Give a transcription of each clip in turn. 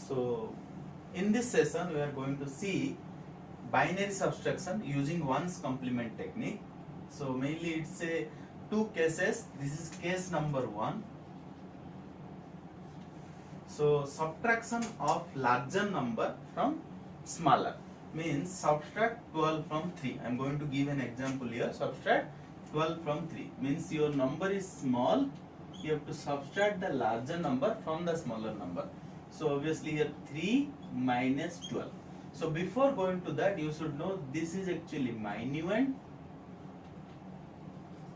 So in this session we are going to see binary subtraction using ones complement technique. So mainly it's a two cases. This is case number 1. So subtraction of larger number from smaller means subtract 12 from 3. I am going to give an example here. Subtract 12 from 3 means your number is small. You have to subtract the larger number from the smaller number. So obviously here 3 minus 12. So before going to that, you should know this is actually minuend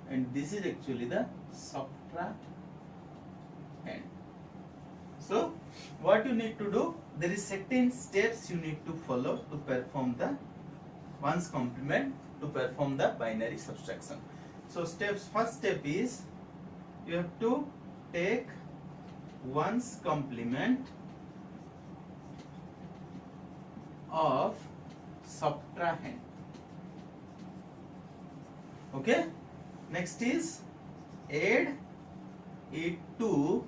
and this is actually the subtrahend. So what you need to do, there is certain steps you need to follow to perform the ones complement, to perform the binary subtraction. So first step is you have to take ones complement of subtrahend. Okay, next is add it to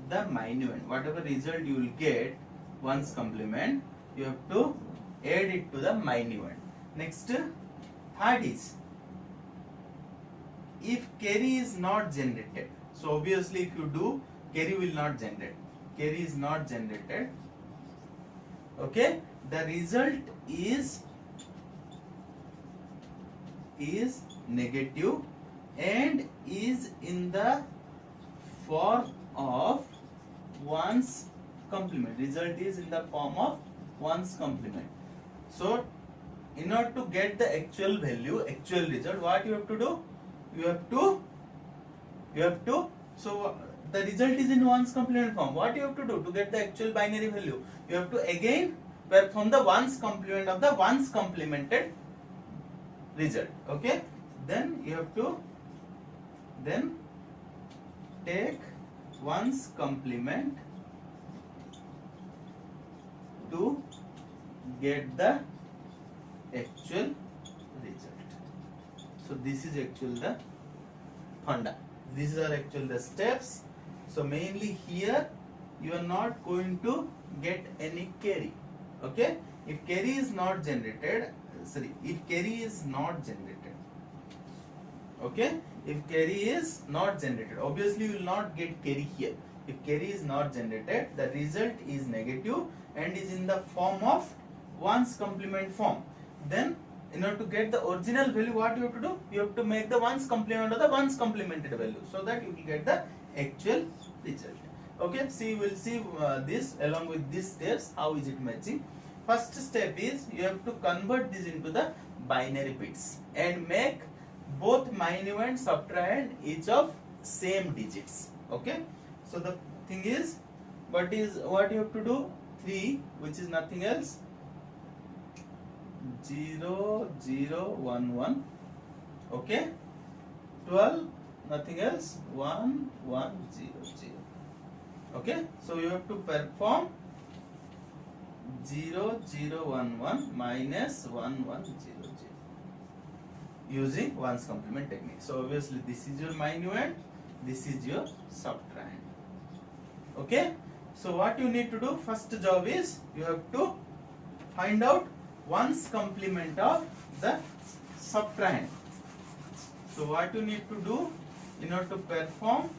the minuend. Whatever result you will get ones complement, you have to add it to the minuend. Next, third is if carry is not generated. So obviously if you do, carry will not generate. Carry is not generated. Okay, the result is negative and is in the form of ones complement. Result is in the form of ones complement. So in order to get the actual value, actual result, what you have to do? You have to so the result is in ones complement form. What you have to do to get the actual binary value? You have to again perform the ones complement of the ones complemented result. Okay, then you have to take ones complement to get the actual result. So this is actually the funda. These are actually the steps. So mainly here you are not going to get any carry. Okay, if carry is not generated, okay, if carry is not generated, obviously you will not get carry here. If carry is not generated, the result is negative and is in the form of ones complement form. Then in order to get the original value, what you have to do? You have to make the ones complement of the ones complemented value, so that you will get the actual result. Okay, see, we will see this along with these steps, how is it matching. First step is you have to convert this into the binary bits and make both minuend and subtrahend each of same digits. Okay, so the thing is, what you have to do? 3, which is nothing else, 0 0 1 1. Okay, 12, nothing else, 1 1 0 0. Okay, so you have to perform 0 0 1 1 minus 1 1 0 0 using ones complement technique. So obviously this is your minuend, this is your subtrahend. Okay, so what you need to do, first job is you have to find out ones complement of the subtrahend. So what you need to do in order to perform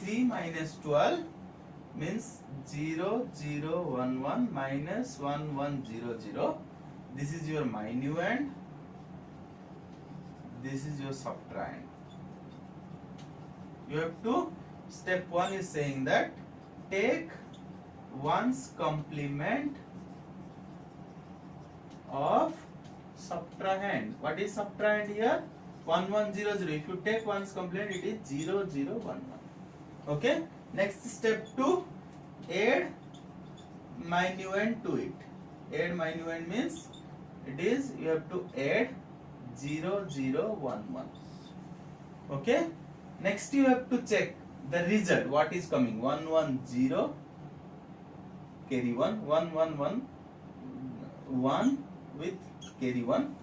3 minus 12 means 0 0 1 1 minus 1 1 0 0. This is your minuend, this is your subtrahend. You have to, step 1 is saying that take ones complement of subtrahend. What is subtrahend here? 1 1 0 0. If you take ones complement, it is 0 0 1 1. Okay, next step 2, add minuend to it. Add minuend means it is, you have to add 0 0 1 1. Okay, next you have to check the result, what is coming. 1 1 0, carry 1, 1 1 1 1 with carry 1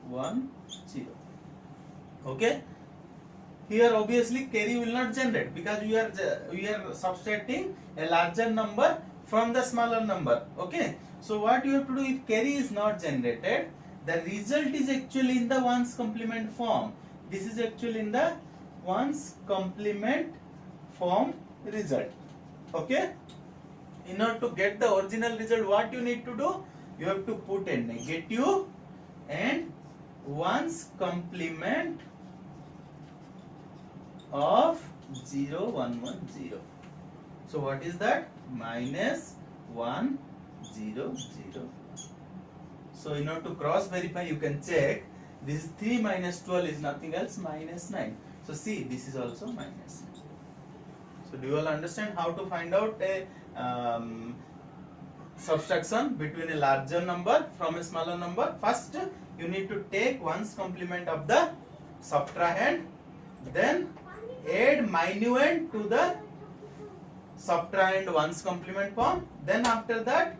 1 0. Okay, here obviously carry will not generate because we are subtracting a larger number from the smaller number. Okay, so what you have to do, if carry is not generated, the result is actually in the ones complement form. This is actually in the ones complement form result. Okay, in order to get the original result, what you need to do, you have to put a negative and ones complement of 0, 1, 1, 0. So what is that? Minus 1, 0, 0. So in order to cross verify, you can check this 3 minus 12 is nothing else minus 9. So see, this is also minus 9. So do you all understand how to find out a subtraction between a larger number from a smaller number? First, you need to take ones complement of the subtrahend, then add minuend to the subtrahend ones complement form. Then after that,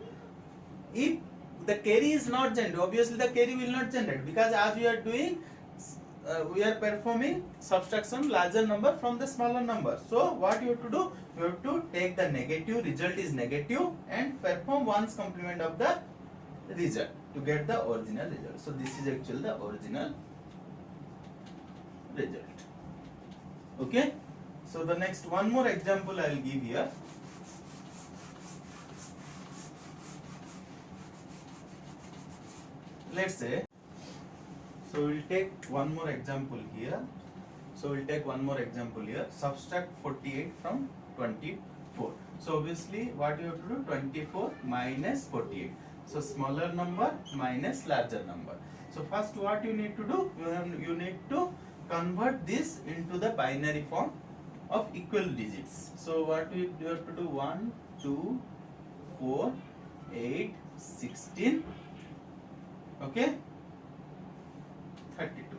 if the carry is not generated, obviously the carry will not generate, because as we are doing, we are performing subtraction larger number from the smaller number. So what you have to do, you have to take the negative, result is negative, and perform ones complement of the result to get the original result. So this is actually the original result. Okay, so the next one more example I will give here. Let's say, so we'll take one more example here. Subtract 48 from 24. So obviously what you have to do, 24 minus 48. So smaller number minus larger number. So first what you need to do, you need to convert this into the binary form of equal digits. So what you have to do, 1, 2, 4, 8, 16. Okay, 32.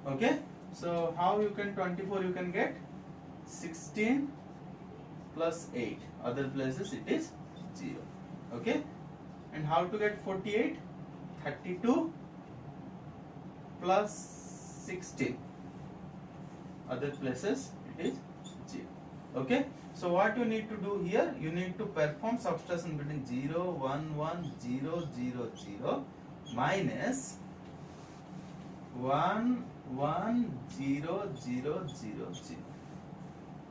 Okay, so how you can 24 you can get 16 plus 8, other places it is 0. Okay, and how to get 48? 32 plus 16, other places it is 0. Okay, so what you need to do here, you need to perform subtraction between 0, 1, 1, 0, 0, 0 minus 1, 1, 0, 0, 0, 0.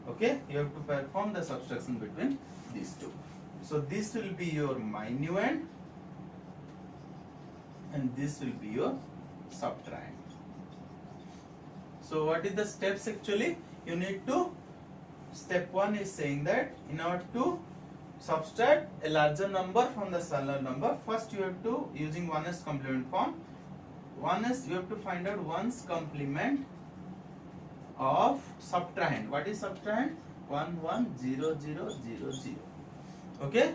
Okay, you have to perform the subtraction between these two. So this will be your minuend and this will be your subtrahend. So what is the steps actually? You need to, step 1 is saying that in order to subtract a larger number from the smaller number, first you have to, using 1s complement form, 1s you have to find out 1's complement of subtrahend. What is subtrahend? 1, 1, 0, 0, 0, 0. Okay,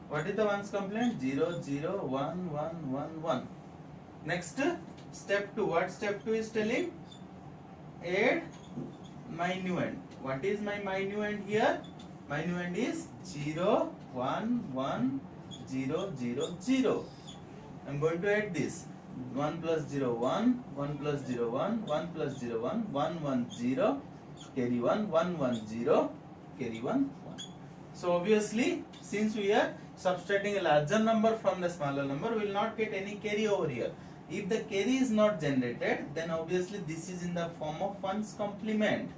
what is the 1's complement? 0, 0, 1, 1, 1, 1. Next, step 2. What step 2 is telling? Add minuend. What is my minuend here? Minuend is 0, 1, 1, 0, 0, 0. I am going to add this. 1 plus 0, 1, 1 plus 0, 1, 1 plus 0, 1, 1, 1, 0, carry 1, 1, 1, 0, carry 1, 1. So obviously, since we are subtracting a larger number from the smaller number, we will not get any carry over here. If the carry is not generated, then obviously this is in the form of one's complement.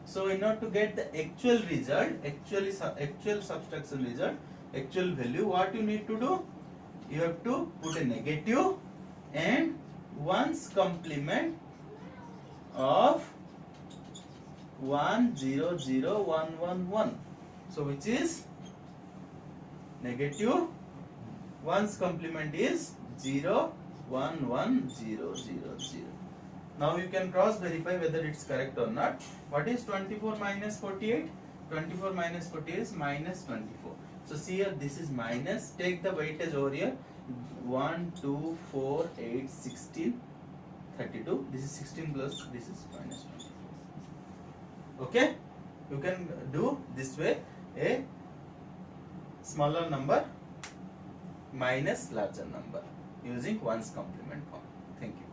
So in order to get the actual result, actual subtraction result, actual value, what you need to do? You have to put a negative and one's complement of 1, 0, 0, 1, 1, 1. So which is negative, one's complement is 0, 1, 1, 0, 0, 0. Now you can cross verify whether it's correct or not. What is 24 minus 48? 24 minus 48 is minus 24. So see here, this is minus, take the weightage over here, 1, 2, 4, 8, 16, 32. This is 16 plus, this is minus 24. Okay, you can do this way, a smaller number minus larger number using one's complement form. Thank you.